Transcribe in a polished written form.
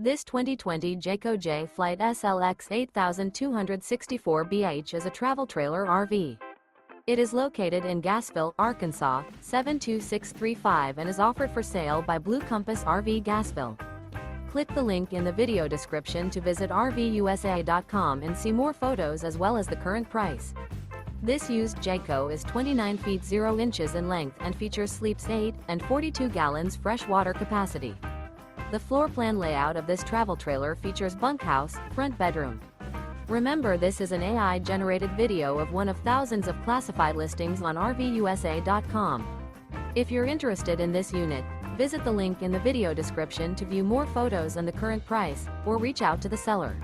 This 2020 Jayco Jay Flight SLX 8264BH is a travel trailer RV. It is located in Gassville, Arkansas, 72635 and is offered for sale by Blue Compass RV Gassville. Click the link in the video description to visit RVUSA.com and see more photos as well as the current price. This used Jayco is 29 feet 0 inches in length and features sleeps 8 and 42 gallons fresh water capacity. The floor plan layout of this travel trailer features bunkhouse, front bedroom. Remember, this is an AI-generated video of one of thousands of classified listings on RVUSA.com. If you're interested in this unit, visit the link in the video description to view more photos and the current price, or reach out to the seller.